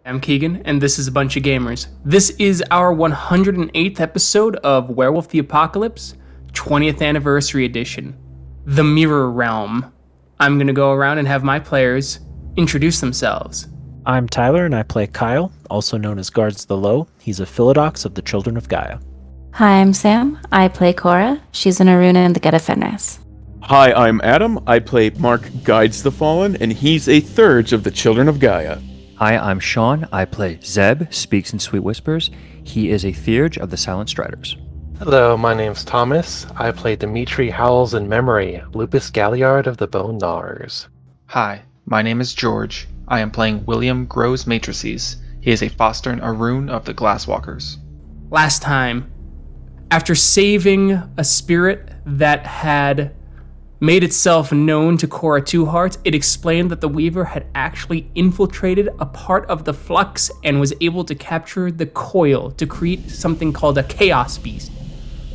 I'm Keegan, and this is A Bunch of Gamers. This is our 108th episode of Werewolf the Apocalypse, 20th Anniversary Edition, The Mirror Realm. I'm going to go around and have my players introduce themselves. I'm Tyler, and I play Kyle, also known as Guards the Low. He's a Philodox of the Children of Gaia. Hi, I'm Sam. I play Cora. She's an Aruna in the Get of Fenris. Hi, I'm Adam. I play Mark Guides the Fallen, and he's a Thurge of the Children of Gaia. Hi, I'm Sean. I play Zeb Speaks-in-Sweet-Whispers. He is a Theurge of the Silent Striders. Hello, my name's Thomas. I play Dimitri Howls-In-Memory, Lupus Galliard of the Bone Gnawers. Hi, my name is George. I am playing William Grows-Matrices. He is a Fostern Arun of the Glasswalkers. Last time, after saving a spirit that had made itself known to Cora Two-Hearts, it explained that the Weaver had actually infiltrated a part of the Flux and was able to capture the Coil to create something called a Chaos Beast,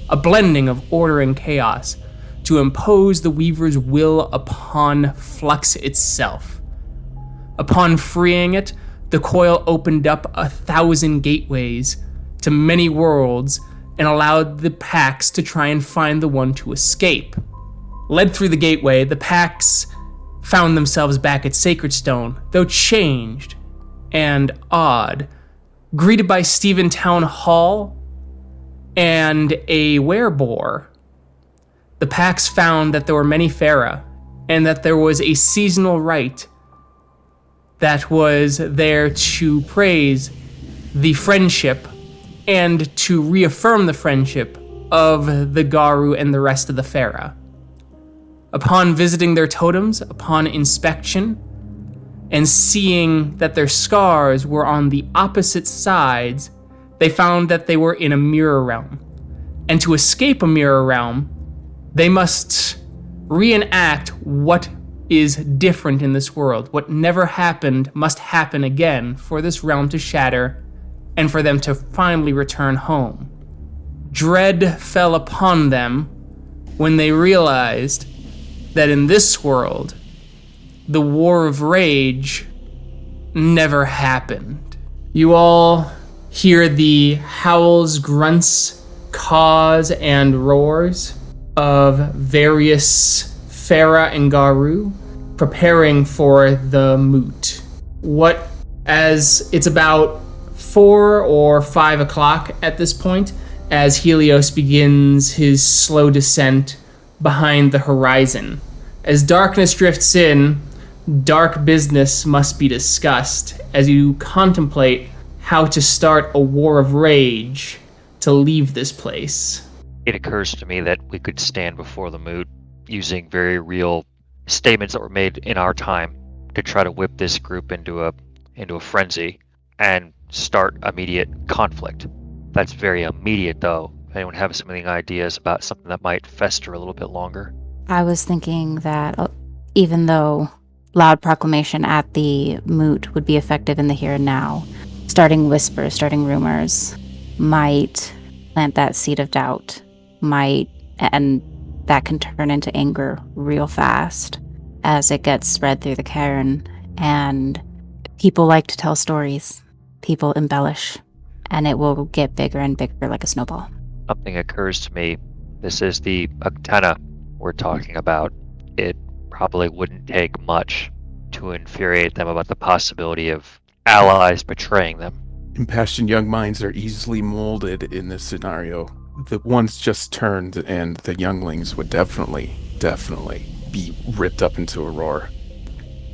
a blending of order and chaos to impose the Weaver's will upon Flux itself. Upon freeing it, the Coil opened up 1,000 gateways to many worlds and allowed the Pax to try and find the one to escape. Led through the gateway, the Pax found themselves back at Sacred Stone, though changed and odd, greeted by Stephen Town Hall and a werebore. The Pax found that there were many Farah, and that there was a seasonal rite that was there to praise the friendship and to reaffirm the friendship of the Garu and the rest of the Farah. Upon visiting their totems, upon inspection, and seeing that their scars were on the opposite sides, they found that they were in a mirror realm. And to escape a mirror realm, they must reenact what is different in this world. What never happened must happen again for this realm to shatter and for them to finally return home. Dread fell upon them when they realized that in this world, the War of Rage never happened. You all hear the howls, grunts, caws, and roars of various Farah and Garu preparing for the moot. As it's about 4 or 5 o'clock at this point, as Helios begins his slow descent behind the horizon. As darkness drifts in, dark business must be discussed as you contemplate how to start a war of rage to leave this place. It occurs to me that we could stand before the moot using very real statements that were made in our time to try to whip this group into a frenzy and start immediate conflict. That's very immediate, though. Anyone have some ideas about something that might fester a little bit longer? I was thinking that even though loud proclamation at the moot would be effective in the here and now, starting whispers, starting rumors might plant that seed of doubt, and that can turn into anger real fast as it gets spread through the cairn. And people like to tell stories. People embellish, and it will get bigger and bigger like a snowball. Something occurs to me. This is the antenna we're talking about. It probably wouldn't take much to infuriate them about the possibility of allies betraying them. Impassioned young minds are easily molded in this scenario. The ones just turned and the younglings would definitely be ripped up into a roar.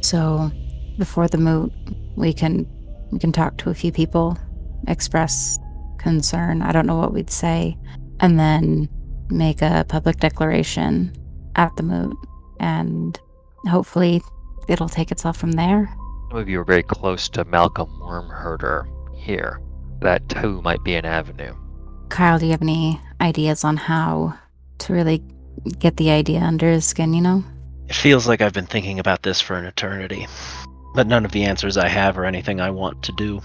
So before the moot, we can talk to a few people, express concern. I don't know what we'd say, and then make a public declaration at the moot, and hopefully it'll take itself from there. Some of you are very close to Malcolm Wormherder here. That too might be an avenue. Kyle, do you have any ideas on how to really get the idea under his skin, It feels like I've been thinking about this for an eternity, but none of the answers I have are anything I want to do.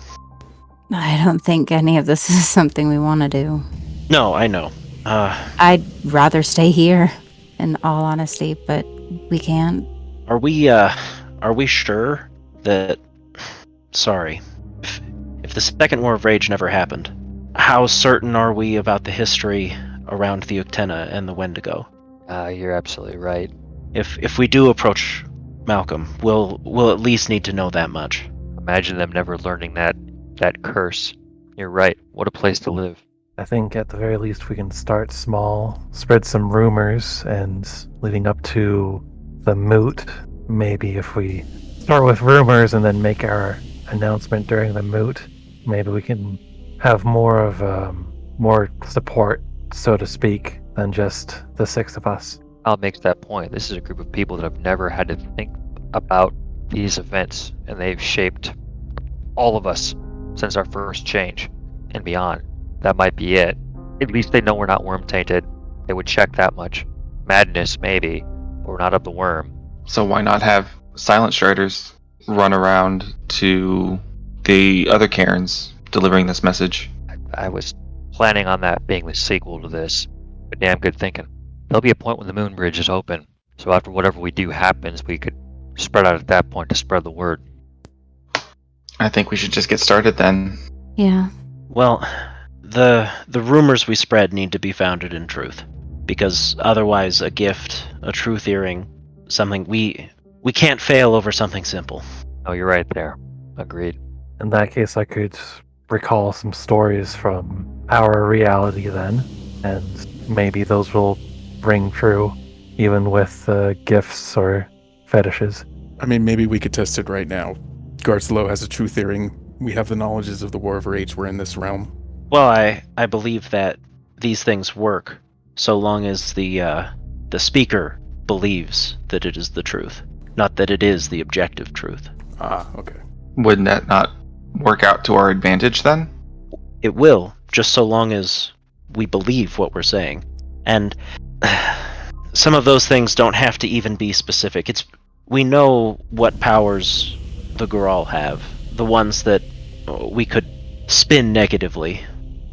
I don't think any of this is something we want to do. No, I know. I'd rather stay here, in all honesty, but we can't. Are we sure that... Sorry. the Second War of Rage never happened, how certain are we about the history around the Uktena and the Wendigo? You're absolutely right. If we do approach Malcolm, we'll at least need to know that much. Imagine them never learning that curse. You're right. What a place to live. I think at the very least we can start small, spread some rumors, and leading up to the moot, maybe if we start with rumors and then make our announcement during the moot, maybe we can have more support, so to speak, than just the six of us. Al makes that point. This is a group of people that have never had to think about these events, and they've shaped all of us since our first change and beyond. That might be it. At least they know we're not worm tainted. They would check that much. Madness, maybe, but we're not of the worm. So why not have Silent Striders run around to the other Cairns delivering this message? I was planning on that being the sequel to this, but damn good thinking. There'll be a point when the moon bridge is open, so after whatever we do happens, we could spread out at that point to spread the word. I think we should just get started then. Yeah. Well, the rumors we spread need to be founded in truth, because otherwise a gift, a truth earring, something we can't fail over something simple. Oh, you're right there. Agreed. In that case, I could recall some stories from our reality then, and maybe those will ring true, even with gifts or fetishes. I mean, maybe we could test it right now. Garslow has a truth earring. We have the knowledges of the War of Rage. We're in this realm. Well, I believe that these things work, so long as the speaker believes that it is the truth, not that it is the objective truth. Ah, okay. Wouldn't that not work out to our advantage then? It will, just so long as we believe what we're saying. And some of those things don't have to even be specific. We know what powers the Goral have, the ones that we could spin negatively.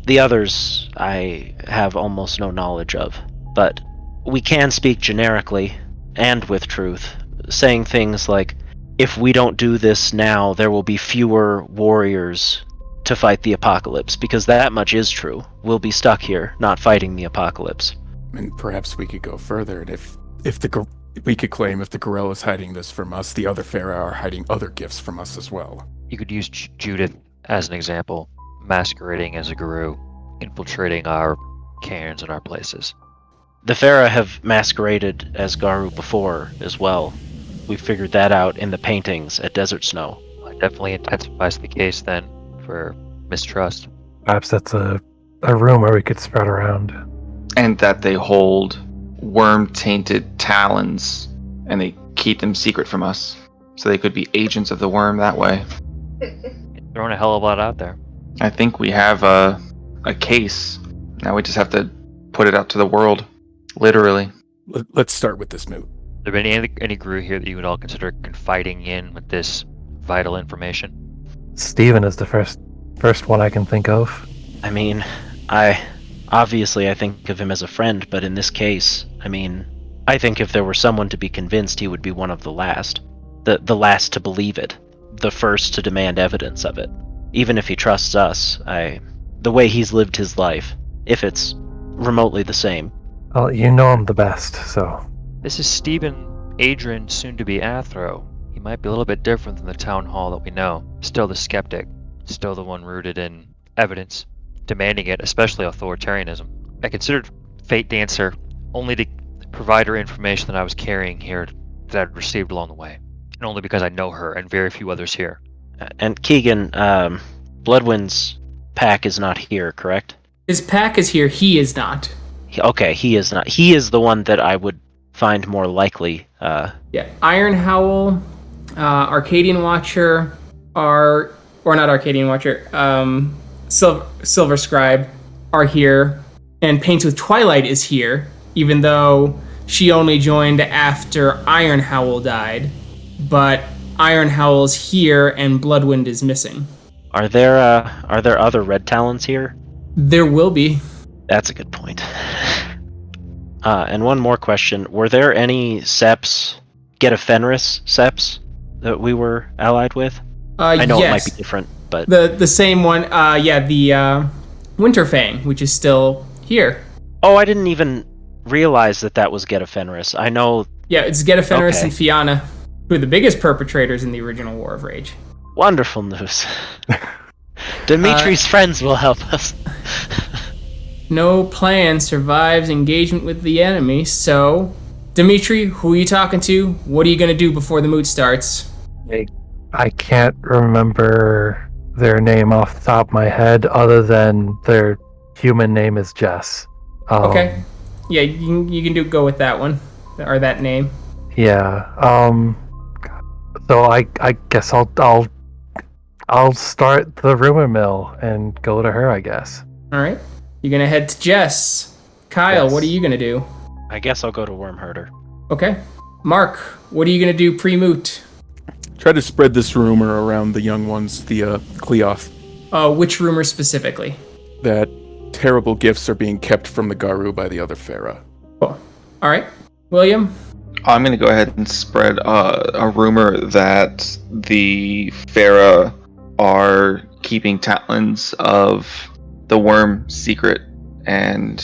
The others I have almost no knowledge of, but we can speak generically and with truth, saying things like, if we don't do this now, there will be fewer warriors to fight the apocalypse, because that much is true. We'll be stuck here, not fighting the apocalypse. And perhaps we could go further, and if we could claim if the Gorilla is hiding this from us, the other Pharaoh are hiding other gifts from us as well. You could use Judith as an example, masquerading as a guru, infiltrating our cairns and our places. The Farah have masqueraded as Garu before as well. We figured that out in the paintings at Desert Snow. It definitely intensifies the case then for mistrust. Perhaps that's a rumor we could spread around. And that they hold worm-tainted talons, and they keep them secret from us, so they could be agents of the worm that way. Throwing a hell of a lot out there. I think we have a case. Now we just have to put it out to the world, literally. Let's start with this moot. Have there been any crew here that you would all consider confiding in with this vital information? Steven is the first one I can think of. I mean, I think of him as a friend, but in this case, I think if there were someone to be convinced, he would be one of the last. The last to believe it. The first to demand evidence of it. Even if he trusts us, the way he's lived his life, if it's remotely the same. Well, you know him the best, so... This is Stephen Adrian, soon to be Athro. He might be a little bit different than the town hall that we know. Still the skeptic. Still the one rooted in evidence. Demanding it, especially authoritarianism. I considered Fate Dancer only to provide her information that I was carrying here that I'd received along the way. And only because I know her and very few others here. And Keegan, Bloodwind's pack is not here, correct? His pack is here, he is not. Okay, he is not. He is the one that I would find more likely. Yeah, Iron Howl, Arcadian Watcher, or not Arcadian Watcher, Silver Scribe are here, and Paints with Twilight is here, even though she only joined after Iron Howl died. But Iron Howl's here, and Bloodwind is missing. Are there other Red Talons here? There will be. That's a good point. And one more question. Were there any Seps, Get a Fenris Seps, that we were allied with? I know yes. It might be different. but The same one, the Winterfang, which is still here. oh, I didn't even realize that was Geta Fenris. I know. Yeah, it's Geta Fenris Okay. and Fianna, who are the biggest perpetrators in the original War of Rage. Wonderful news. Dimitri's friends will help us. No plan survives engagement with the enemy, so... Dimitri, who are you talking to? What are you going to do before the moot starts? I can't remember their name off the top of my head, other than their human name is Jess. Okay. Yeah, you can go with that one, or that name. Yeah. So I guess I'll start the rumor mill and go to her, I guess. All right. You're going to head to Jess. Kyle, Yes. what are you going to do? I guess I'll go to Wormherder. Okay. Mark, what are you going to do pre-moot? Try to spread this rumor around the young ones, the Cleoth, Which rumor specifically? that terrible gifts are being kept from the Garu by the other Farah. Cool. All right. William? I'm going to go ahead and spread a rumor that the Farah are keeping talons of the worm secret, and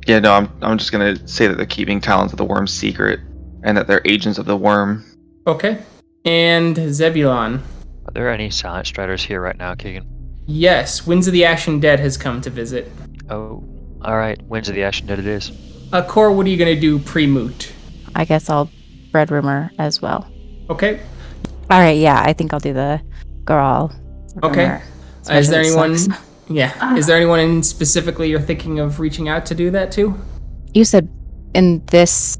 I'm just going to say that they're keeping talons of the worm secret, and that they're agents of the worm. Okay. And Zebulon? Are there any Silent Striders here right now, Keegan? Yes, Winds of the Ashen Dead has come to visit. Oh, alright. Winds of the Ashen Dead it is. Cora, what are you going to do pre-moot? I guess I'll spread rumor as well. Okay. All right, yeah, I think I'll do the girl. Okay. rumor, Is there especially anyone... sucks. Yeah. Is there anyone in specifically you're thinking of reaching out to do that to? You said in this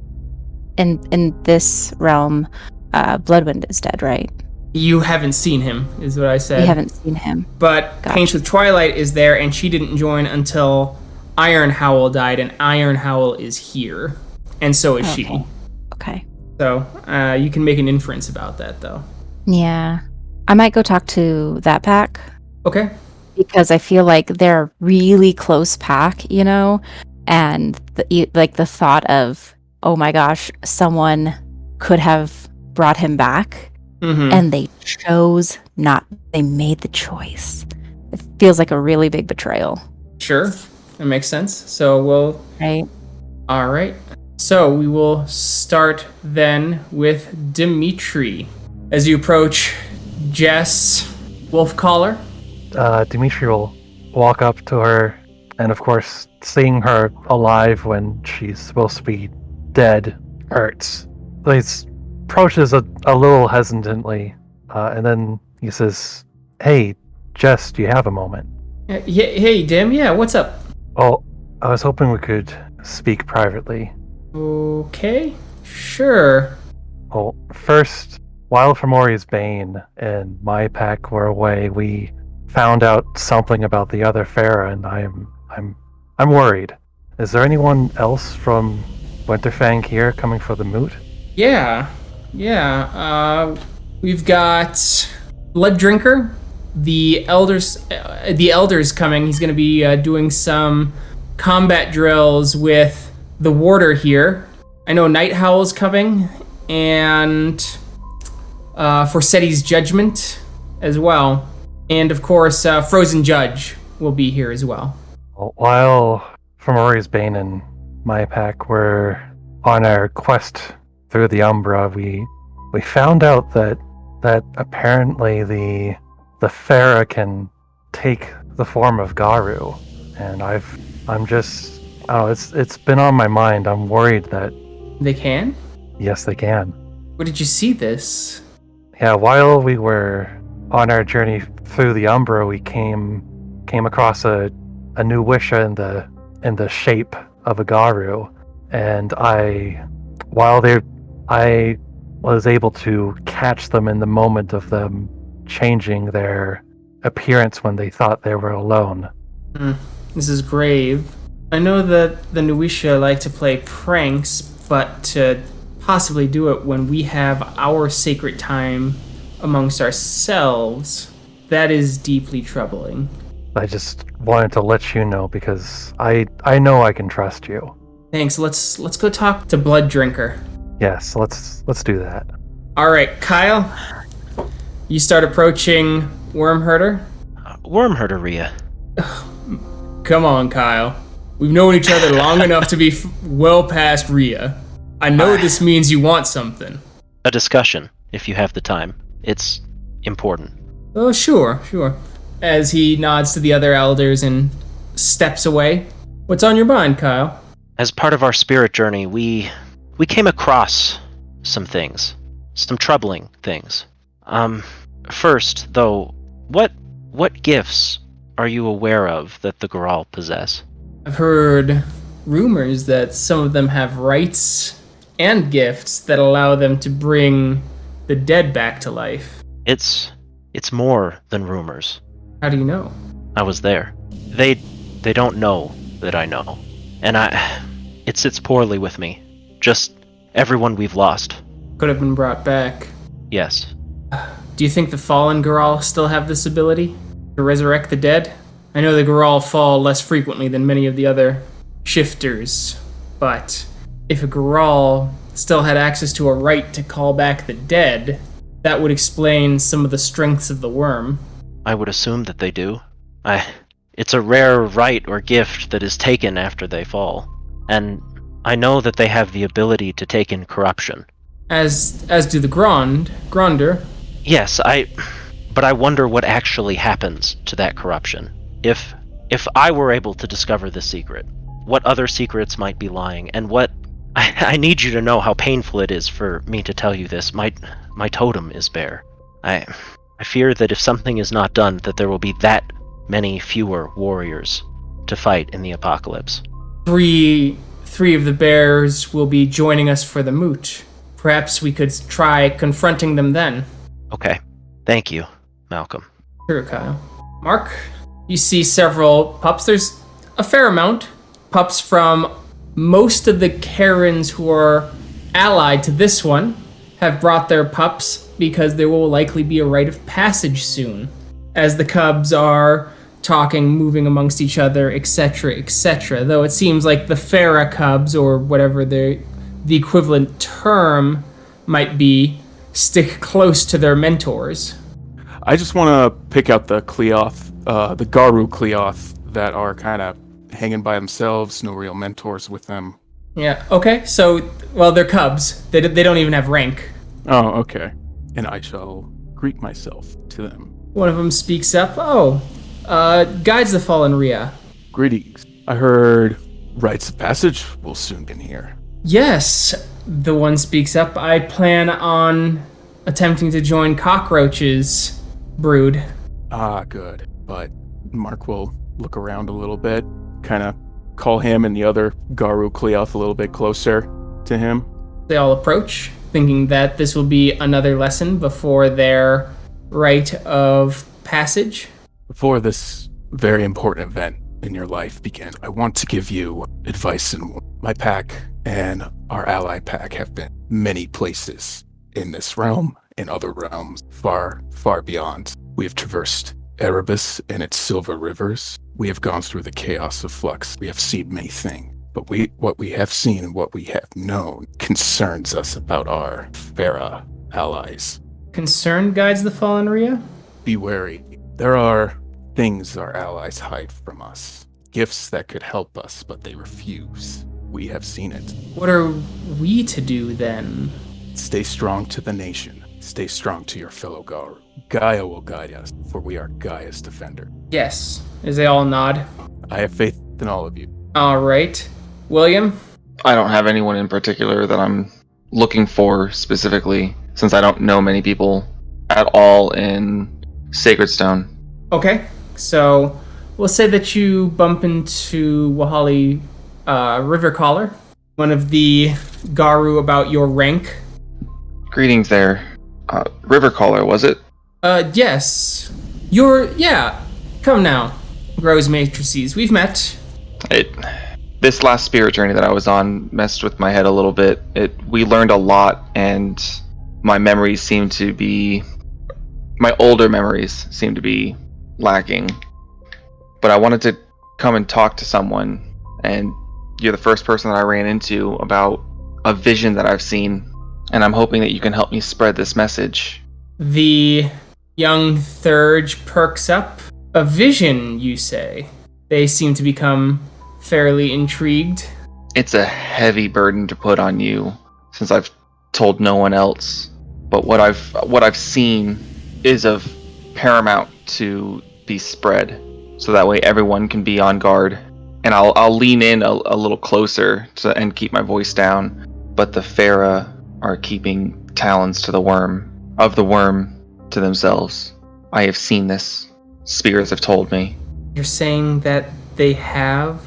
realm, Bloodwind is dead, right? You haven't seen him, is what I said. We haven't seen him. But Gotcha. Paints with Twilight is there, and she didn't join until Iron Howl died, and Iron Howl is here. And so is she. Okay. So you can make an inference about that, though. Yeah. I might go talk to that pack Okay. because I feel like they're a really close pack, you know? And the thought of, oh my gosh, someone could have brought him back Mm-hmm. and they chose not. They made the choice. It feels like a really big betrayal, Sure. That makes sense. So we'll... right? All right. So we will start then with Dimitri. As you approach Jess Wolfcaller. Dimitri will walk up to her, and of course, seeing her alive when she's supposed to be dead hurts. He approaches a little hesitantly, and then he says, "Hey, Jess, do you have a moment?" Hey, Dim. Yeah, what's up? Well, I was hoping we could speak privately. Okay. Sure. Well, first, while Fomori's Bane and my pack were away, we found out something about the other Farah, and I'm worried. Is there anyone else from Winterfang here coming for the moot? Yeah. We've got Blood Drinker. The Elder's coming. He's going to be doing some combat drills with the Warder here. I know Night Howl's coming, and Forseti's Judgment as well. And of course, Frozen Judge will be here as well. Well, while Fomori's Bane and my pack were on our quest through the Umbra, we found out that apparently the Farah can take the form of Garu, and it's been on my mind. I'm worried that They can? yes, they can. Where did you see this? Yeah, while we were on our journey through the Umbra, we came across a new Wisha in the shape of a Garu, and I was able to catch them in the moment of them changing their appearance when they thought they were alone. This is grave. I know that the Nuisha like to play pranks, but to possibly do it when we have our sacred time amongst ourselves, that is deeply troubling. I just wanted to let you know because I know I can trust you. Thanks. Let's go talk to Blood Drinker. Yes, let's do that. All right, Kyle. You start approaching Wormherder. worm herderia. Come on, Kyle. We've known each other long enough to be well past Rhea. I know this means you want something. A discussion, if you have the time. It's important. Oh, sure. As he nods to the other elders and steps away. What's on your mind, Kyle? As part of our spirit journey, we came across some things. Some troubling things. First, though, what gifts are you aware of that the Goral possess? I've heard rumors that some of them have rights and gifts that allow them to bring the dead back to life. It's more than rumors. How do you know? I was there. They don't know that I know. And it sits poorly with me. Just everyone we've lost. Could have been brought back. Yes. Do you think the fallen Goral still have this ability to resurrect the dead? I know the Goral fall less frequently than many of the other shifters, but if a Goral still had access to a right to call back the dead, that would explain some of the strengths of the worm. I would assume that they do. It's a rare right or gift that is taken after they fall. And I know that they have the ability to take in corruption. As do the Gronder. Yes, but I wonder what actually happens to that corruption. If I were able to discover the secret, what other secrets might be lying, and what... I need you to know how painful it is for me to tell you this. My totem is bare. I fear that if something is not done, that there will be that many fewer warriors to fight in the apocalypse. Three of the bears will be joining us for the moot. Perhaps we could try confronting them then. Okay. Thank you, Malcolm. Sure, Kyle. Mark, you see several pups. There's a fair amount. Pups from most of the Karens who are allied to this one have brought their pups because there will likely be a rite of passage soon. As the cubs are talking, moving amongst each other, etc., etc. Though it seems like the Farah cubs, or whatever the equivalent term might be, stick close to their mentors. I just want to pick out the Cleoth, the Garu Cleoth that are kind of hanging by themselves, no real mentors with them. Yeah, okay, so, well, they're cubs. They don't even have rank. Oh, okay. And I shall greet myself to them. One of them speaks up. Guides the fallen Rhea. Greetings. I heard rites of passage will soon be here. Yes, the one speaks up. I plan on attempting to join Cockroach's brood. Ah, good. But Mark will look around a little bit, kind of call him and the other Garu Cleoth a little bit closer to him. They all approach, thinking that this will be another lesson before their rite of passage. Before this very important event in your life begins, I want to give you advice. And my pack and our ally pack have been many places in this realm and other realms far, far beyond. We have traversed Erebus and its silver rivers. We have gone through the chaos of Flux. We have seen many things. But what we have seen and what we have known concerns us about our Farah allies. Concern guides the fallen Rhea? Be wary. There are things our allies hide from us. Gifts that could help us, but they refuse. We have seen it. What are we to do then? Stay strong to the nation. Stay strong to your fellow Garu. Gaia will guide us, for we are Gaia's defender. Yes, as they all nod. I have faith in all of you. All right. William? I don't have anyone in particular that I'm looking for specifically, since I don't know many people at all in Sacred Stone. Okay, so we'll say that you bump into Wahali Rivercaller, one of the Garu about your rank. Greetings there. Rivercaller, was it? Yes. Come now. Grows-Matrices, we've met. This last spirit journey that I was on messed with my head a little bit. We learned a lot, and my older memories seem to be lacking. But I wanted to come and talk to someone, and you're the first person that I ran into about a vision that I've seen, and I'm hoping that you can help me spread this message. The young Thurge perks up. A vision, you say? They seem to become fairly intrigued. It's a heavy burden to put on you, since I've told no one else. But what I've seen is of paramount to be spread, so that way everyone can be on guard. And I'll lean in a little closer and keep my voice down. But the Farah are keeping talons to the worm, of the worm to themselves. I have seen this. Spirits have told me. You're saying that they have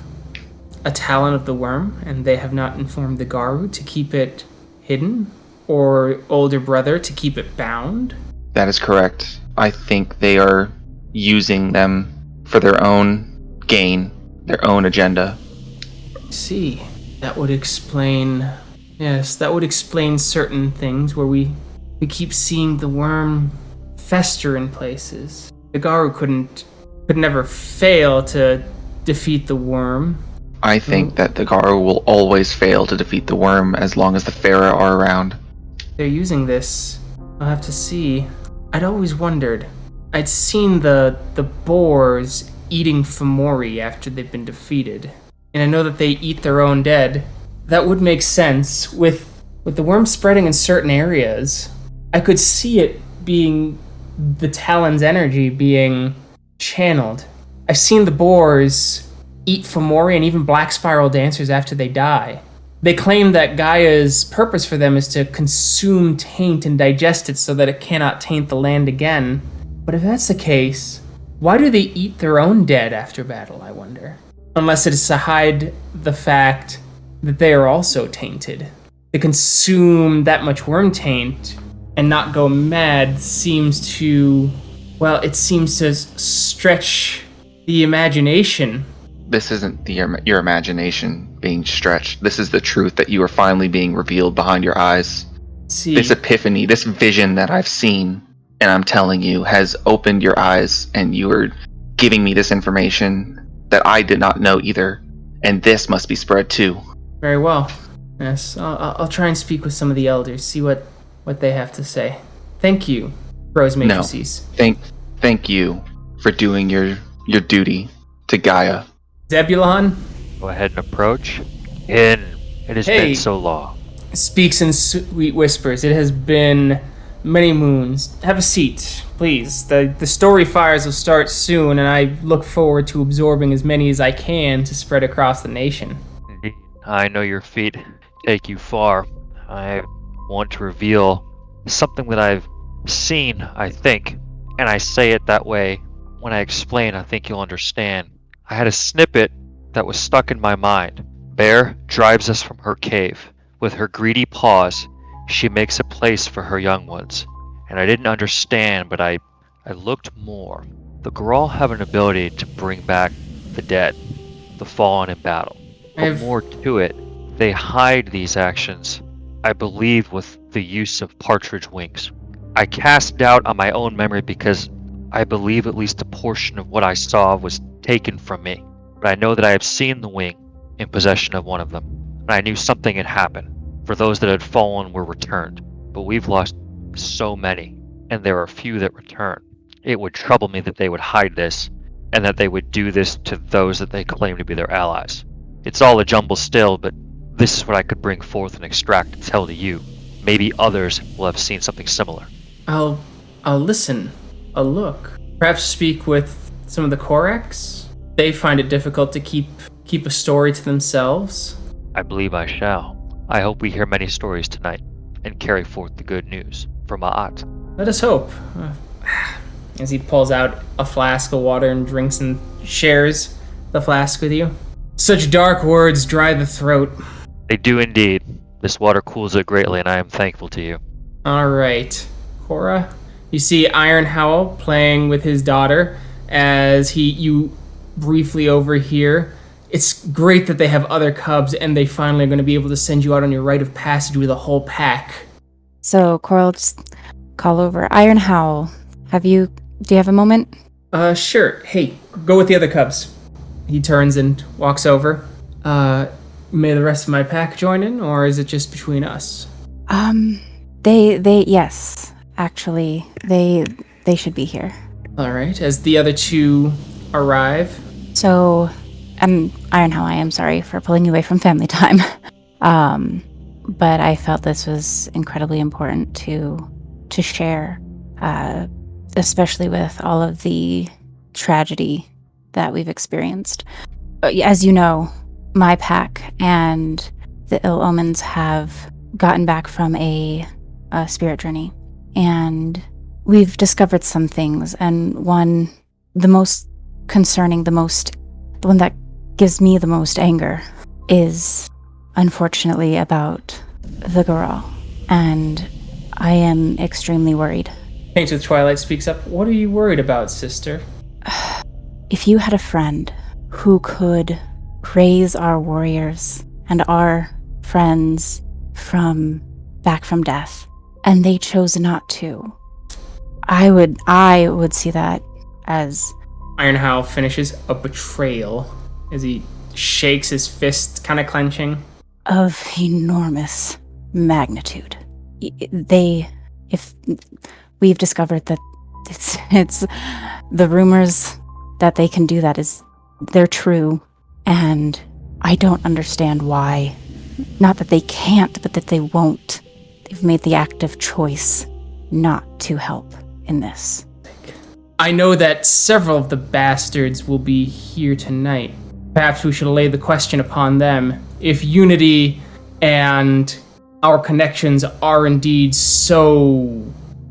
a talon of the worm, and they have not informed the Garu to keep it hidden? Or older brother to keep it bound? That is correct. I think they are using them for their own gain, their own agenda. See, that would explain... Yes, that would explain certain things where we keep seeing the worm fester in places. The Garu could never fail to defeat the worm. I think that the Garu will always fail to defeat the worm as long as the Farah are around. They're using this. I'll have to see. I'd always wondered. I'd seen the boars eating Fomori after they've been defeated. And I know that they eat their own dead. That would make sense. With the worm spreading in certain areas, I could see it being the Talon's energy being channeled. I've seen the boars eat Fomori and even Black Spiral Dancers after they die. They claim that Gaia's purpose for them is to consume taint and digest it so that it cannot taint the land again. But if that's the case, why do they eat their own dead after battle, I wonder? Unless it is to hide the fact that they are also tainted. To consume that much worm taint and not go mad seems to... Well, it seems to stretch the imagination. This isn't your imagination being stretched. This is the truth that you are finally being revealed behind your eyes. See, This epiphany, this vision that I've seen, and I'm telling you, has opened your eyes, and you are giving me this information that I did not know either. And this must be spread too. very well. Yes, I'll try and speak with some of the elders, see what they have to say. Thank you, Grows-Matrices. Thank you for doing your duty to Gaia. Zebulon Go ahead and approach. It has Hey. been so long. Speaks-in-Sweet-Whispers. It has been many moons. Have a seat, please. The story fires will start soon, and I look forward to absorbing as many as I can to spread across the nation. Indeed. I know your feet take you far. I want to reveal something that I've seen, I think, and I say it that way. When I explain, I think you'll understand. I had a snippet that was stuck in my mind. Bear drives us from her cave. With her greedy paws, she makes a place for her young ones. And I didn't understand, but I looked more. The Grawl have an ability to bring back the dead, the fallen in battle. But more to it, they hide these actions, I believe, with the use of partridge wings. I cast doubt on my own memory because I believe at least a portion of what I saw was taken from me. But I know that I have seen the wing in possession of one of them, and I knew something had happened. For those that had fallen were returned, but we've lost so many, and there are few that return. It would trouble me that they would hide this, and that they would do this to those that they claim to be their allies. It's all a jumble still, but this is what I could bring forth and extract and tell to you. Maybe others will have seen something similar. I'll listen. I'll look. Perhaps speak with some of the Korax. They find it difficult to keep a story to themselves. I believe I shall. I hope we hear many stories tonight, and carry forth the good news for Ma'at. Let us hope. As he pulls out a flask of water and drinks and shares the flask with you. Such dark words dry the throat. They do indeed. This water cools it greatly, and I am thankful to you. All right, Cora. You see Iron Howl playing with his daughter as you briefly overhear. It's great that they have other cubs, and they finally are going to be able to send you out on your rite of passage with a whole pack. So Coral just call over. Iron Howl, do you have a moment? Sure. Hey, go with the other cubs. He turns and walks over. May the rest of my pack join in, or is it just between us? Yes. Actually, they should be here. All right, as the other two arrive. So, Ironhow, I am sorry for pulling you away from family time. But I felt this was incredibly important to share, especially with all of the tragedy that we've experienced. As you know, my pack and the Ill Omens have gotten back from a spirit journey, and we've discovered some things, and one, the most concerning, the one that gives me the most anger is unfortunately about the girl, and I am extremely worried. Paints with Twilight speaks up. What are you worried about, sister? If you had a friend who could raise our warriors and our friends back from death, and they chose not to, I would see that as... Ironhow finishes a betrayal as he shakes his fist, kind of clenching. Of enormous magnitude. If we've discovered that it's the rumors that they can do that they're true, and I don't understand why. Not that they can't, but that they won't. They've made the active choice not to help in this. I know that several of the bastards will be here tonight. Perhaps we should lay the question upon them. If unity and our connections are indeed so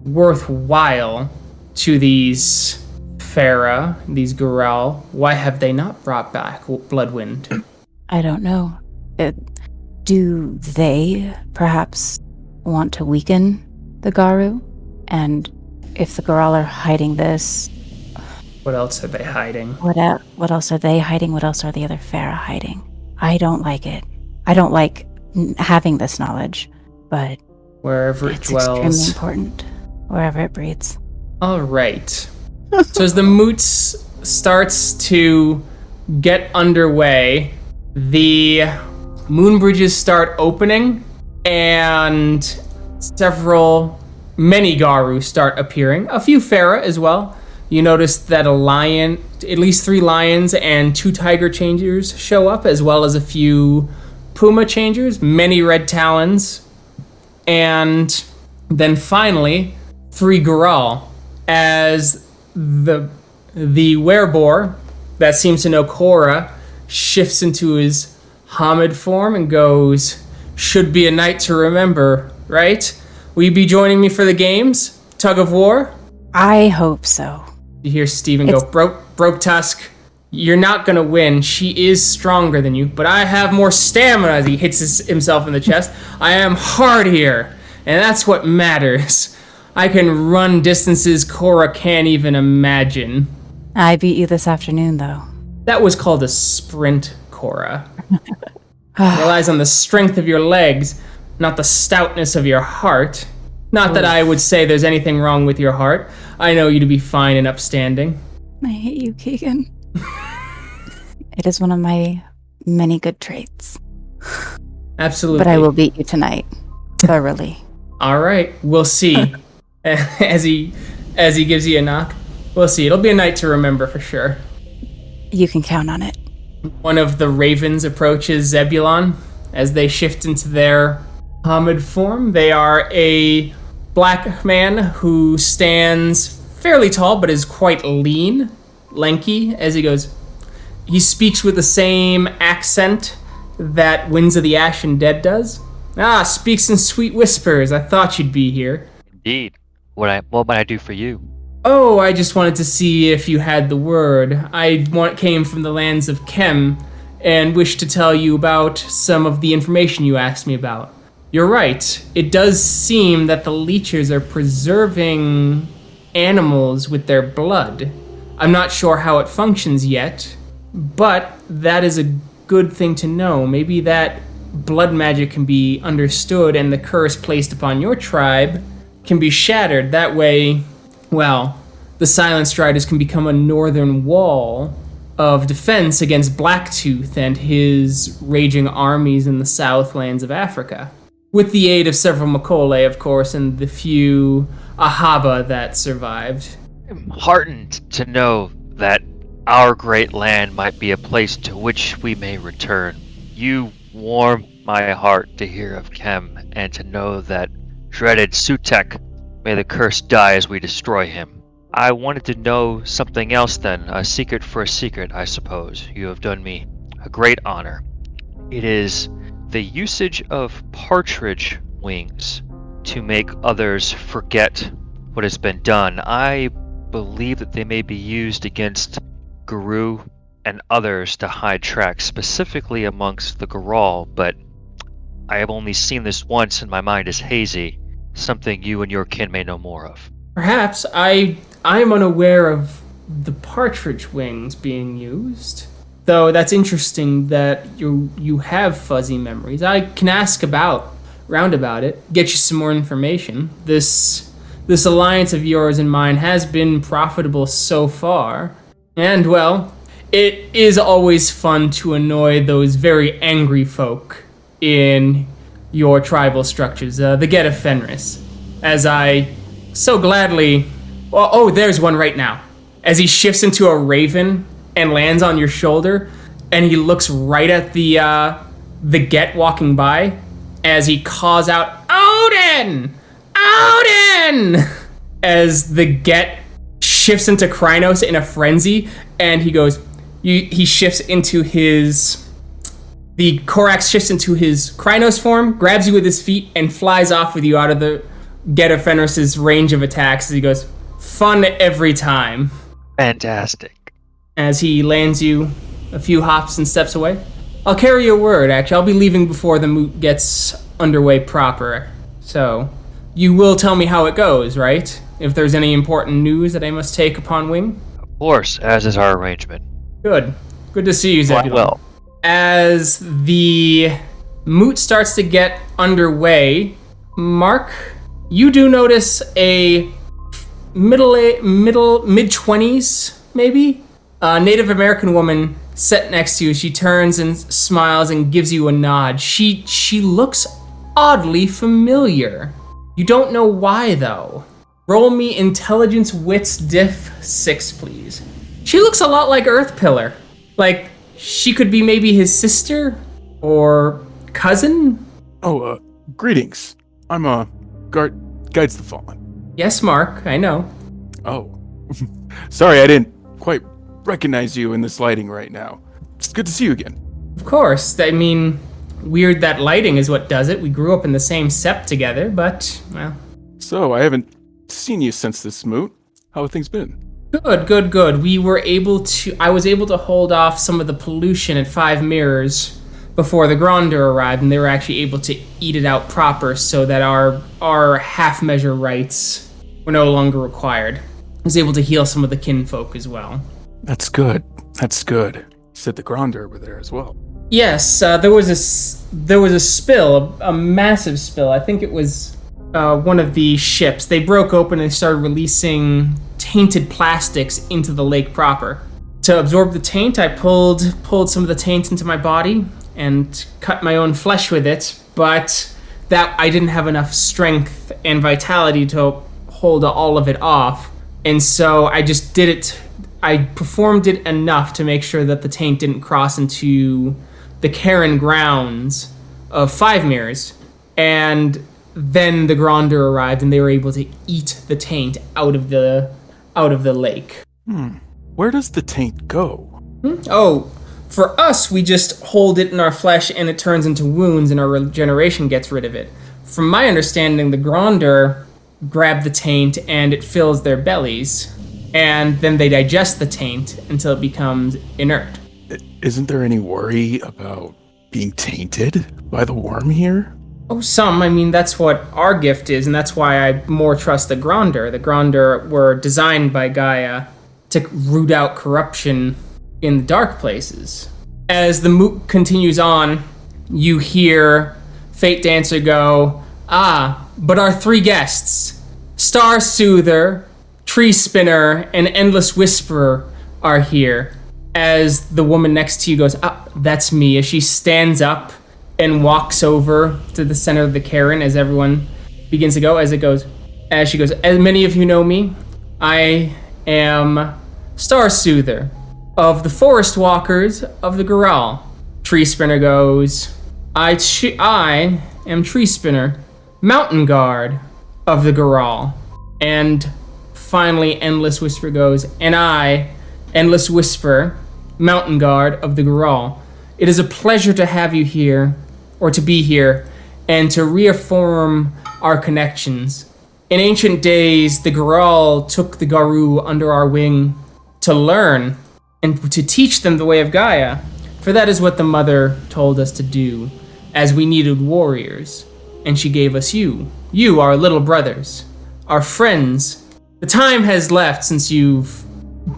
worthwhile to these Farah, these Gural, why have they not brought back Bloodwind? I don't know. Do they perhaps want to weaken the Garu? And if the Gural are hiding this... What else are they hiding? What else are they hiding? What else are the other Farah hiding? I don't like it. I don't like having this knowledge, but... Wherever it it's dwells. Extremely important. Wherever it breeds. All right. So as the moot starts to get underway, the moon bridges start opening, and many Garu start appearing. A few Farah as well. You notice that a lion, at least 3 lions and 2 tiger changers show up, as well as a few puma changers, many red talons, and then finally 3 Gural, as the werebore that seems to know Cora shifts into his Hamid form and goes, "Should be a night to remember, right? Will you be joining me for the games? Tug of war?" I hope so. You hear Steven go, broke Tusk, you're not gonna win. She is stronger than you, but I have more stamina, as he hits himself in the chest. I am hard here, and that's what matters. I can run distances Cora can't even imagine. I beat you this afternoon, though. That was called a sprint, Cora. It relies on the strength of your legs, not the stoutness of your heart. Not that I would say there's anything wrong with your heart. I know you to be fine and upstanding. I hate you, Keegan. It is one of my many good traits. Absolutely. But I will beat you tonight. Thoroughly. All right, we'll see. as he gives you a knock. We'll see. It'll be a night to remember for sure. You can count on it. One of the ravens approaches Zebulon as they shift into their Hamid form. They are a black man who stands fairly tall but is quite lean, lanky, as he goes. He speaks with the same accent that Winds of the Ashen Dead does. "Ah, speaks in sweet whispers. I thought you'd be here." Indeed. What might I do for you? "Oh, I just wanted to see if you had the word. I came from the lands of Kem and wished to tell you about some of the information you asked me about. You're right. It does seem that the leechers are preserving animals with their blood. I'm not sure how it functions yet, but that is a good thing to know. Maybe that blood magic can be understood and the curse placed upon your tribe can be shattered. That way, well, the Silent Striders can become a northern wall of defense against Blacktooth and his raging armies in the southlands of Africa. With the aid of several Makole, of course, and the few Ahaba that survived. I'm heartened to know that our great land might be a place to which we may return. You warm my heart to hear of Kem and to know that dreaded Sutek, may the curse die as we destroy him. I wanted to know something else then, a secret for a secret, I suppose. You have done me a great honor. It is the usage of partridge wings to make others forget what has been done. I believe that they may be used against Guru and others to hide tracks, specifically amongst the Garal, but I have only seen this once and my mind is hazy, something you and your kin may know more of. Perhaps I'm unaware of the partridge wings being used. Though that's interesting that you have fuzzy memories. I can ask round about it, get you some more information. This alliance of yours and mine has been profitable so far. And, well, it is always fun to annoy those very angry folk in your tribal structures, the Get of Fenris. As I so gladly... Oh, there's one right now. As he shifts into a raven and lands on your shoulder, and he looks right at the Get walking by, as he calls out, Odin! Odin! As the Get shifts into Krynos in a frenzy, and he shifts into the Korax shifts into his Krynos form, grabs you with his feet, and flies off with you out of the Get of Fenris's range of attacks. As he goes, fun every time. Fantastic. As he lands you a few hops and steps away. I'll carry your word, actually. I'll be leaving before the moot gets underway proper. So, you will tell me how it goes, right? If there's any important news that I must take upon wing? Of course, as is our arrangement. Good. Good to see you, Zebulon. Well. As the moot starts to get underway, Mark, you do notice a mid-20s, maybe? A Native American woman set next to you. She turns and smiles and gives you a nod. She looks oddly familiar. You don't know why, though. Roll me Intelligence Wits Diff 6, please. She looks a lot like Earthpillar. Like, she could be maybe his sister or cousin? Oh, greetings. I'm, Guides the Fallen. Yes, Mark, I know. Oh. Sorry, I didn't quite recognize you in this lighting right now. It's good to see you again. Of course. I mean, weird that lighting is what does it. We grew up in the same sept together, but, well. So, I haven't seen you since this moot. How have things been? Good. I was able to hold off some of the pollution at Five Mirrors before the Gronder arrived, and they were actually able to eat it out proper so that our half-measure rights were no longer required. I was able to heal some of the kinfolk as well. That's good. You said the Gronder were there as well. Yes, there was a spill, a massive spill. I think it was one of the ships. They broke open and started releasing tainted plastics into the lake proper. To absorb the taint, I pulled some of the taint into my body and cut my own flesh with it, but that I didn't have enough strength and vitality to hold all of it off. And so I just did it. I performed it enough to make sure that the taint didn't cross into the Karen grounds of Five Mirrors. And then the Gronder arrived, and they were able to eat the taint out of the lake. Where does the taint go? Oh, for us, we just hold it in our flesh, and it turns into wounds, and our regeneration gets rid of it. From my understanding, the Gronder grab the taint, and it fills their bellies, and then they digest the taint until it becomes inert. Isn't there any worry about being tainted by the worm here? Oh, some. I mean, that's what our gift is, and that's why I more trust the Gronder. The Gronder were designed by Gaia to root out corruption in the dark places. As the moot continues on, you hear Fate Dancer go, but our three guests, Star Soother, Tree Spinner, and Endless Whisperer are here. As the woman next to you goes, that's me. As she stands up and walks over to the center of the cairn as everyone begins to go, as she goes, as many of you know me, I am Star Soother of the Forest Walkers of the Goral. Tree Spinner goes, I am Tree Spinner, Mountain Guard of the Goral. And finally, Endless Whisper goes, and I, Endless Whisper, Mountain Guard of the Goral. It is a pleasure to have you here, or to be here, and to reaffirm our connections. In ancient days, the Goral took the Garou under our wing to learn and to teach them the way of Gaia, for that is what the mother told us to do, as we needed warriors, and she gave us you, our little brothers, our friends. The time has left since you've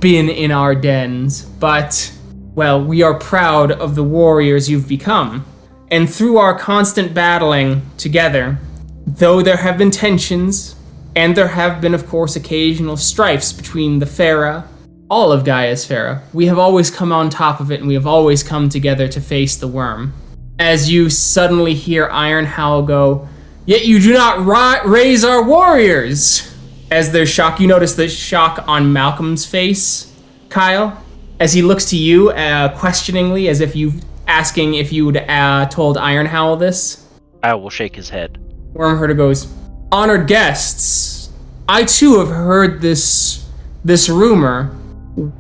been in our dens, but, well, we are proud of the warriors you've become. And through our constant battling together, though there have been tensions, and there have been, of course, occasional strifes between the Fera, all of Gaia's Fera, we have always come on top of it, and we have always come together to face the worm. As you suddenly hear Iron Howl go, "Yet you do not raise our warriors!" As there's shock, you notice the shock on Malcolm's face, Kyle, as he looks to you questioningly, as if you asking if you would told Iron Howl this. I will shake his head. Wormherder goes, "Honored guests, I too have heard this rumor.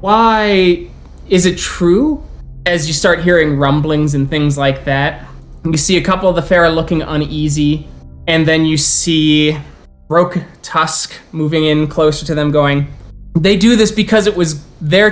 Why is it true?" As you start hearing rumblings and things like that, you see a couple of the Fera looking uneasy, and then you see Broke Tusk moving in closer to them going, "They do this because it was their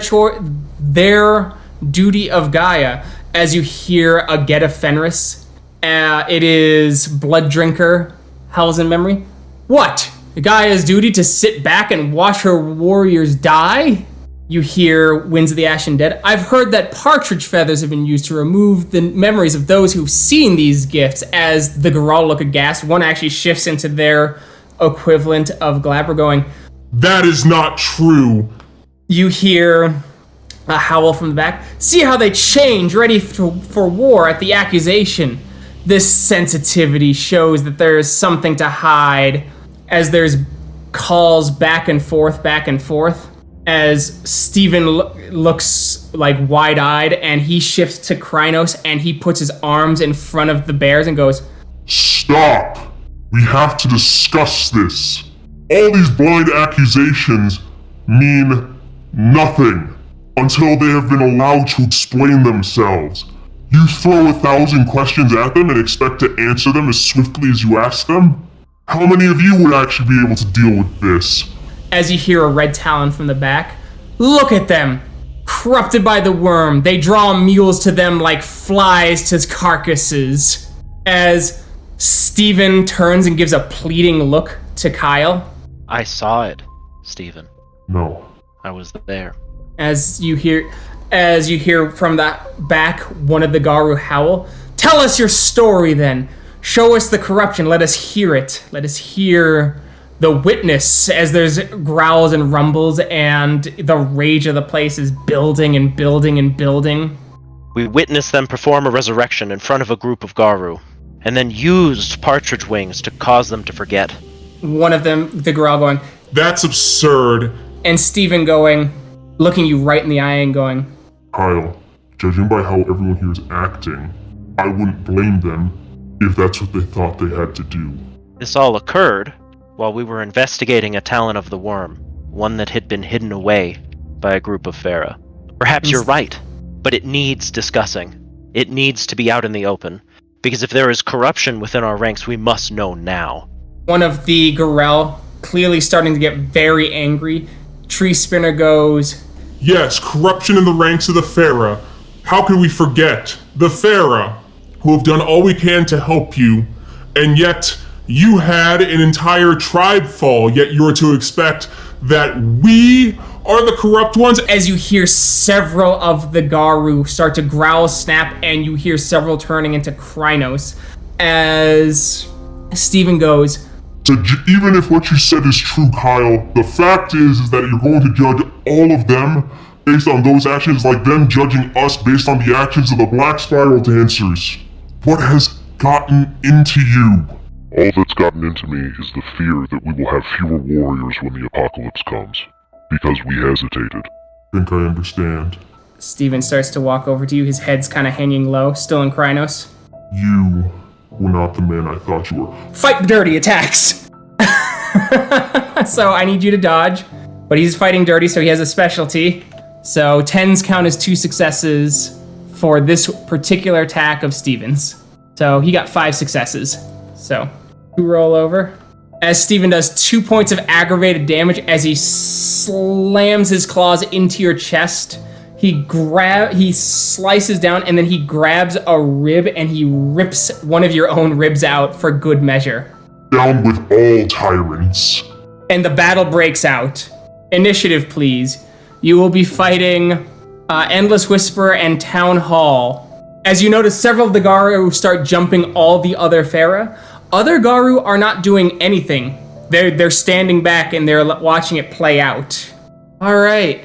duty of Gaia." As you hear a Get of Fenris, it is Blood Drinker, Howls-In-Memory. "What? Gaia's duty to sit back and watch her warriors die?" You hear Winds of the Ashen Dead. "I've heard that partridge feathers have been used to remove the memories of those who've seen these gifts." As the Goral look aghast, one actually shifts into their equivalent of Glabber going, "That is not true." You hear a howl from the back. "See how they change, ready for war at the accusation. This sensitivity shows that there is something to hide." As there's calls back and forth, as Steven looks like wide-eyed, and he shifts to Krynos, and he puts his arms in front of the bears and goes, "Stop! We have to discuss this. All these blind accusations mean nothing until they have been allowed to explain themselves. You throw 1,000 questions at them and expect to answer them as swiftly as you ask them? How many of you would actually be able to deal with this?" As you hear a Red Talon from the back, "Look at them! Corrupted by the worm, they draw mules to them like flies to carcasses." As Steven turns and gives a pleading look to Kyle. I saw it, Stephen. No. I was there. As you hear from the back one of the Garou howl, "Tell us your story then. Show us the corruption. Let us hear it. Let us hear the witness." As there's growls and rumbles and the rage of the place is building and building and building. "We witnessed them perform a resurrection in front of a group of Garou, and then used partridge wings to cause them to forget." One of them, the Goral, going, "That's absurd." And Steven going, looking you right in the eye and going, "Kyle, judging by how everyone here is acting, I wouldn't blame them if that's what they thought they had to do." This all occurred while we were investigating a talon of the worm, one that had been hidden away by a group of Fera. Perhaps you're right, but it needs discussing. It needs to be out in the open, because if there is corruption within our ranks, we must know now. One of the Goral, clearly starting to get very angry, Tree Spinner goes, "Yes, corruption in the ranks of the Fera. How can we forget? The Fera, who have done all we can to help you, and yet you had an entire tribe fall, yet you are to expect that we are the corrupt ones?" As you hear several of the Garou start to growl, snap, and you hear several turning into Krynos. As Steven goes, "So even if what you said is true, Kyle, the fact is that you're going to judge all of them based on those actions, like them judging us based on the actions of the Black Spiral dancers. What has gotten into you?" "All that's gotten into me is the fear that we will have fewer warriors when the apocalypse comes. because we hesitated. I think I understand. Steven starts to walk over to you, his head's kind of hanging low, still in Krynos. You were not the man I thought you were. Fight dirty attacks! So I need you to dodge, but he's fighting dirty, so he has a specialty. So 10s count as 2 successes for this particular attack of Steven's. So he got 5 successes. So 2 roll over. As Steven does 2 points of aggravated damage as he slams his claws into your chest. He slices down and then he grabs a rib and he rips one of your own ribs out for good measure. Down with all tyrants. And the battle breaks out. Initiative, please. You will be fighting Endless Whisper and Town Hall. As you notice, several of the Garu start jumping all the other Farah. Other Garu are not doing anything. They're standing back and they're watching it play out. All right.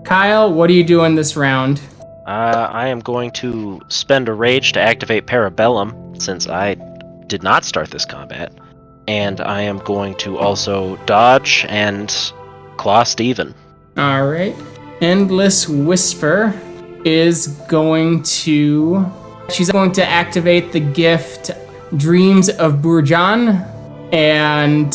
Kyle, what are you doing this round? I am going to spend a rage to activate Parabellum, since I did not start this combat. And I am going to also dodge and claw Steven. All right. Endless Whisper is going to... She's going to activate the gift Dreams of Burjan and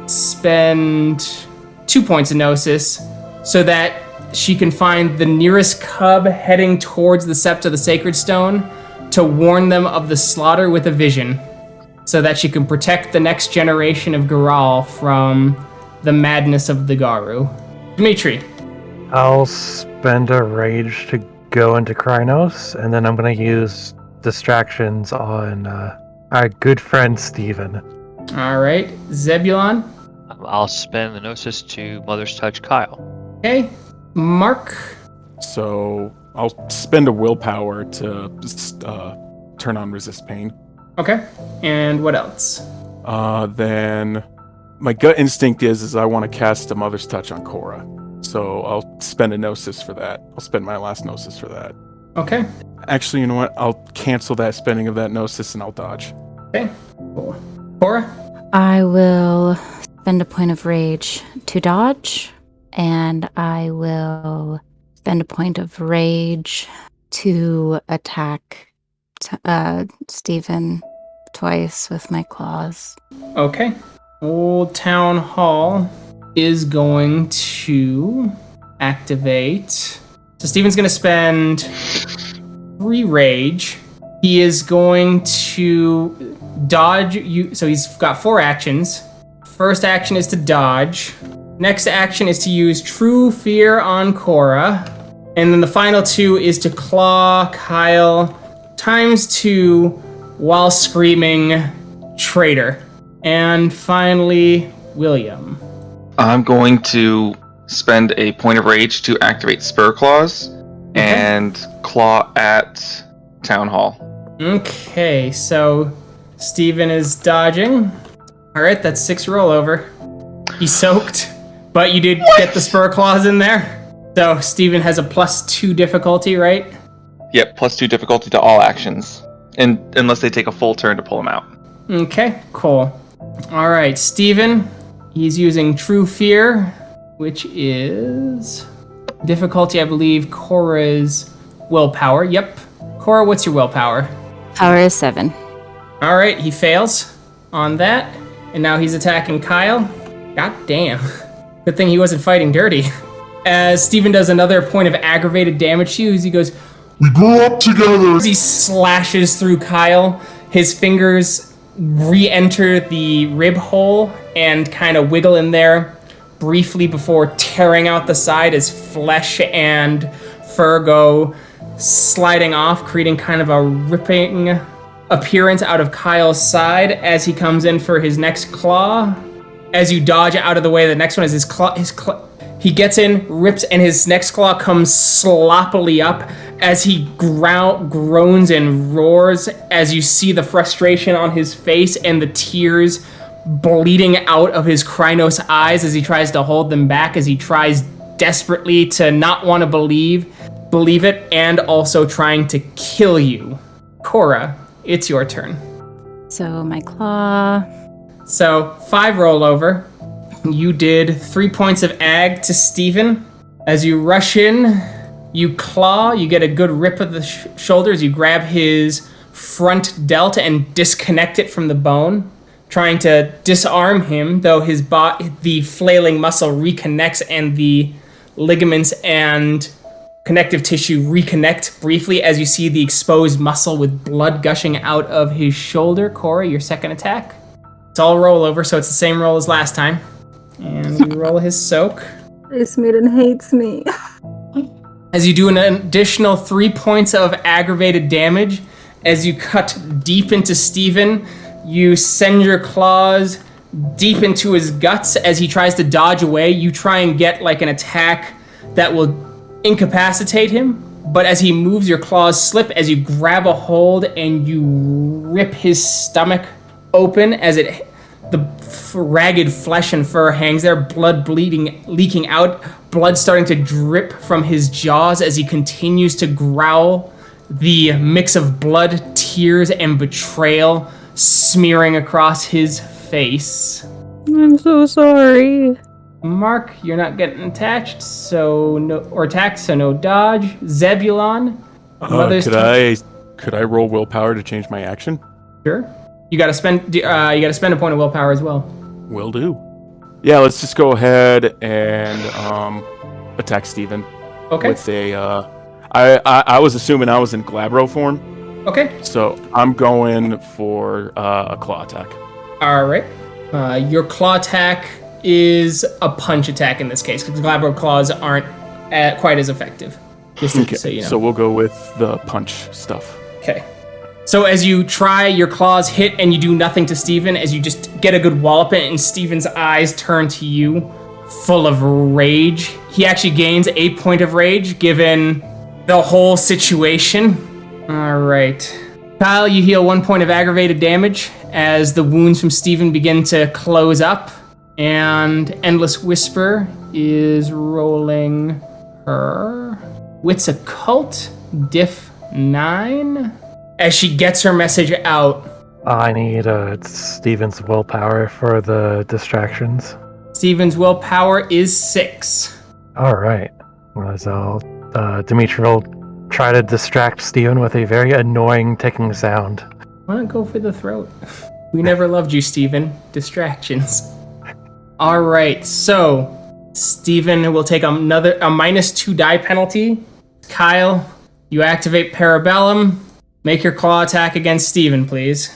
spend 2 points of Gnosis so that she can find the nearest cub heading towards the Sept of the Sacred Stone to warn them of the slaughter with a vision, so that she can protect the next generation of Garal from the madness of the Garu. Dimitri. I'll spend a rage to go into Krynos, and then I'm going to use distractions on our good friend Steven. All right. Zebulon. I'll spend the Gnosis to Mother's Touch Kyle. Okay. Mark. So I'll spend a willpower to turn on Resist Pain. Okay. And what else? Then my gut instinct is I want to cast a Mother's Touch on Cora. So I'll spend a Gnosis for that. I'll spend my last Gnosis for that. Okay. Actually, you know what? I'll cancel that spending of that Gnosis and I'll dodge. Okay. Cool. Cora? I will spend a point of rage to dodge, and I will spend a point of rage to attack Steven twice with my claws. Okay. Old Town Hall is going to activate. So Steven's going to spend 3 rage. He is going to dodge you. So he's got 4 actions. First action is to dodge. Next action is to use True Fear on Cora. And then the final 2 is to claw Kyle ×2 while screaming traitor. And finally, William. I'm going to spend a point of rage to activate Spur Claws and claw at Town Hall. Okay, so Steven is dodging. All right, that's 6 rollover. He's soaked, but you did get the Spur Claws in there. So Steven has a +2 difficulty, right? Yep, +2 difficulty to all actions, and unless they take a full turn to pull them out. Okay, cool. All right, Steven, he's using True Fear, which is difficulty, I believe, Cora's willpower. Yep. Cora, what's your willpower? Power is 7. All right, he fails on that, and now he's attacking Kyle. God damn. Good thing he wasn't fighting dirty. As Steven does another point of aggravated damage to you, as he goes, We grew up together! as he slashes through Kyle, his fingers re-enter the rib hole and kind of wiggle in there briefly before tearing out the side as flesh and fur go sliding off, creating kind of a ripping appearance out of Kyle's side as he comes in for his next claw. As you dodge out of the way, the next one is his claw. He gets in, rips, and his next claw comes sloppily up as he groans and roars as you see the frustration on his face and the tears bleeding out of his Krynos eyes as he tries to hold them back, as he tries desperately to not want to believe it, and also trying to kill you. Cora, it's your turn. So my claw. So 5 rollover. you did 3 points of ag to Steven. As you rush in, you claw, you get a good rip of the shoulders, you grab his front delt and disconnect it from the bone, trying to disarm him, though the flailing muscle reconnects and the ligaments and connective tissue reconnect briefly as you see the exposed muscle with blood gushing out of his shoulder. Cora, your second attack. It's all rollover, so it's the same roll as last time. And you roll his soak. This maiden hates me. As you do an additional 3 points of aggravated damage, as you cut deep into Steven, you send your claws deep into his guts as he tries to dodge away. You try and get like an attack that will incapacitate him, but as he moves, your claws slip as you grab a hold and you rip his stomach open as the ragged flesh and fur hangs there, blood leaking out, blood starting to drip from his jaws as he continues to growl, the mix of blood, tears, and betrayal smearing across his face. I'm so sorry. Mark, you're not getting attached, so no dodge. Zebulon, could I roll willpower to change my action? Sure. You gotta spend a point of willpower as well. Will do. Yeah, let's just go ahead and attack Steven. Okay. With a I was assuming I was in Glabro form. Okay. So I'm going for a claw attack. All right. Your claw attack is a punch attack in this case, because Glabro claws aren't quite as effective. Just so you know. So we'll go with the punch stuff. Okay. So as you try, your claws hit and you do nothing to Steven, as you just get a good wallop in, and Steven's eyes turn to you, full of rage. He actually gains 8 points of rage, given the whole situation. All right. Kyle, you heal 1 point of aggravated damage as the wounds from Steven begin to close up. And Endless Whisper is rolling her Wits Occult, Diff 9. As she gets her message out. I need Steven's willpower for the distractions. Steven's willpower is 6. All right. So Dimitri will try to distract Steven with a very annoying ticking sound. Why not go for the throat? We never loved you, Steven. Distractions. All right, so Steven will take a -2 die penalty. Kyle, you activate Parabellum. Make your claw attack against Steven, please.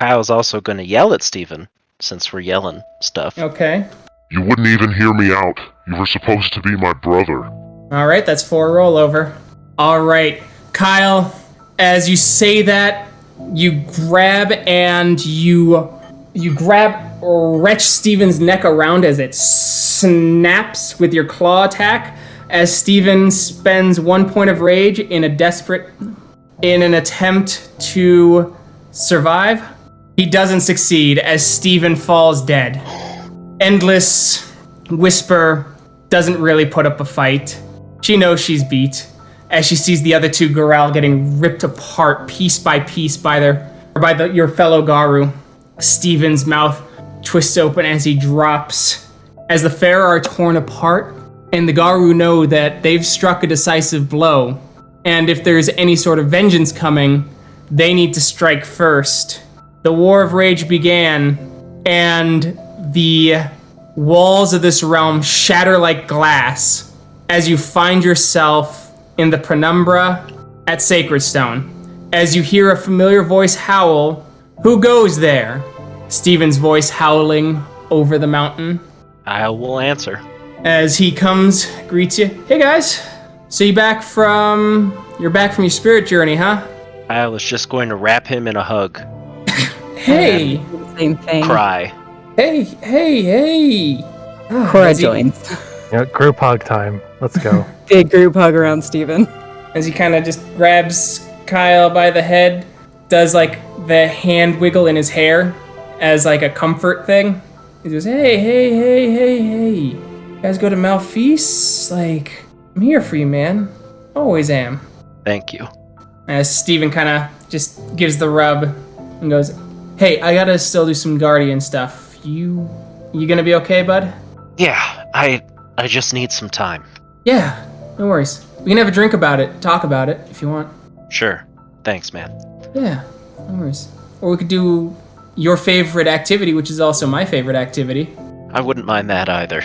Kyle's also going to yell at Steven, since we're yelling stuff. Okay. You wouldn't even hear me out. You were supposed to be my brother. All right, that's 4 rollover. All right, Kyle, as you say that, you grab and you wrench Steven's neck around as it snaps with your claw attack, as Steven spends 1 point of rage in an attempt to survive. He doesn't succeed as Steven falls dead. Endless Whisper doesn't really put up a fight. She knows she's beat as she sees the other two Goral getting ripped apart piece by piece by your fellow Garu. Steven's mouth twists open as he drops. As the Fair are torn apart, and the Garu know that they've struck a decisive blow, and if there's any sort of vengeance coming, they need to strike first. The War of Rage began, and the walls of this realm shatter like glass as you find yourself in the penumbra at Sacred Stone. As you hear a familiar voice howl, "Who goes there?" Steven's voice howling over the mountain. I will answer. As he comes, greets you. "Hey guys, so you're back from your spirit journey, huh?" I was just going to wrap him in a hug. Hey! Same thing. Cry. Hey! Oh, Cora joins. Group hug time. Let's go. Big group hug around Steven. As he kind of just grabs Kyle by the head, does like the hand wiggle in his hair as like a comfort thing. He goes, hey. You guys go to Malfeast? Like, I'm here for you, man. Always am. Thank you. As Steven kind of just gives the rub and goes, "Hey, I gotta still do some Guardian stuff. You You gonna be okay, bud? Yeah, I just need some time. Yeah, no worries. We can have a drink about it, talk about it, if you want. Sure. Thanks, man. Yeah, no worries. Or we could do your favorite activity, which is also my favorite activity. I wouldn't mind that either.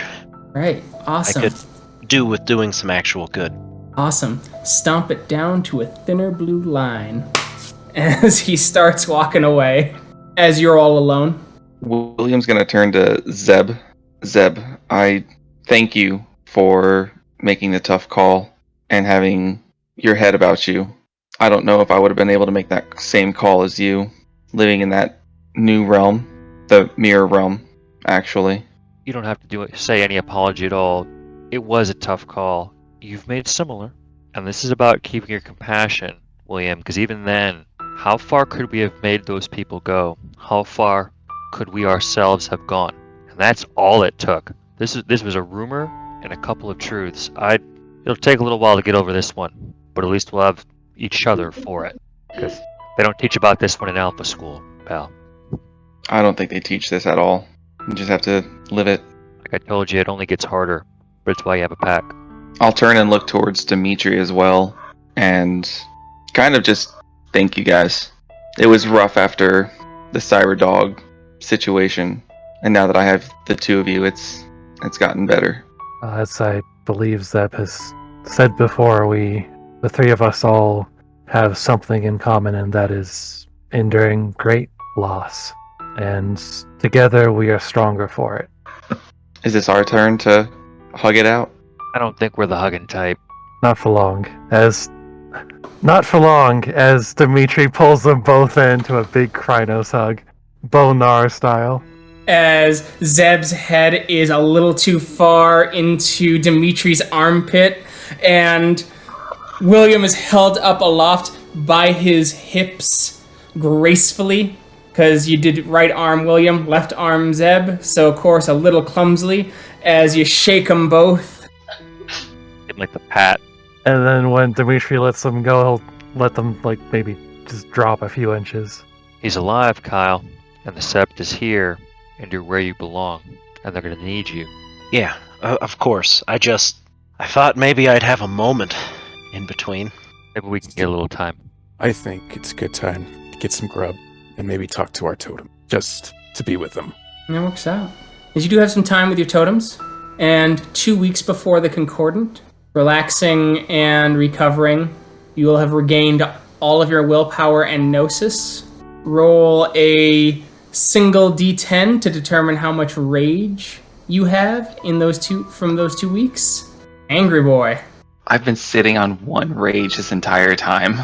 Right, awesome. I could do with doing some actual good. Awesome. Stomp it down to a thinner blue line as he starts walking away, as you're all alone. William's gonna turn to Zeb. Zeb, I thank you for making the tough call and having your head about you. I don't know if I would have been able to make that same call as you, living in that new realm, the mirror realm, actually. You don't have to say any apology at all. It was a tough call. You've made similar. And this is about keeping your compassion, William, because even then, how far could we have made those people go? How far could we ourselves have gone? And that's all it took. This was a rumor and a couple of truths. It'll take a little while to get over this one, but at least we'll have each other for it. Because they don't teach about this one in Alpha School, pal. I don't think they teach this at all. You just have to live it. Like I told you, it only gets harder, but it's why you have a pack. I'll turn and look towards Dimitri as well, and kind of just thank you guys. It was rough after the Cyber Dog situation, and now that I have the two of you, it's gotten better. As I believe Zeb has said before, the three of us all have something in common, and that is enduring great loss. And together we are stronger for it. Is this our turn to hug it out? I don't think we're the hugging type. Not for long, as Dimitri pulls them both into a big Krynos hug, Bonar style. As Zeb's head is a little too far into Dimitri's armpit, and William is held up aloft by his hips gracefully, because you did right arm William, left arm Zeb, so of course a little clumsily, as you shake them both. Like the pat. And then when Dimitri lets them go, he'll let them, maybe just drop a few inches. He's alive, Kyle, and the Sept is here, and you're where you belong, and they're gonna need you. Yeah, of course. I thought maybe I'd have a moment in between. Maybe we can get a little time. I think it's a good time to get some grub and maybe talk to our totem, just to be with them. And it works out. As you do have some time with your totems, and 2 weeks before the Concordant, relaxing and recovering, you will have regained all of your willpower and gnosis. Roll a single d10 to determine how much rage you have in from those 2 weeks. Angry boy. I've been sitting on one rage this entire time.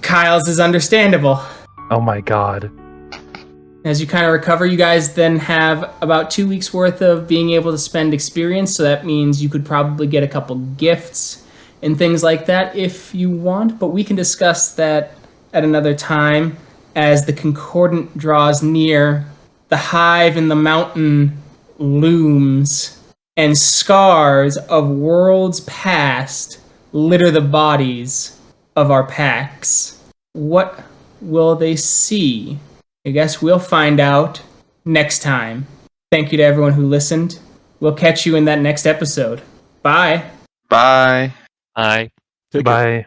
Kyle's is understandable. Oh my god. As you kind of recover, you guys then have about 2 weeks worth of being able to spend experience, so that means you could probably get a couple gifts and things like that if you want, but we can discuss that at another time. As the Concordant draws near, the hive in the mountain looms, and scars of worlds past litter the bodies of our packs. What will they see? I guess we'll find out next time. Thank you to everyone who listened. We'll catch you in that next episode. Bye. Bye. Bye. Goodbye.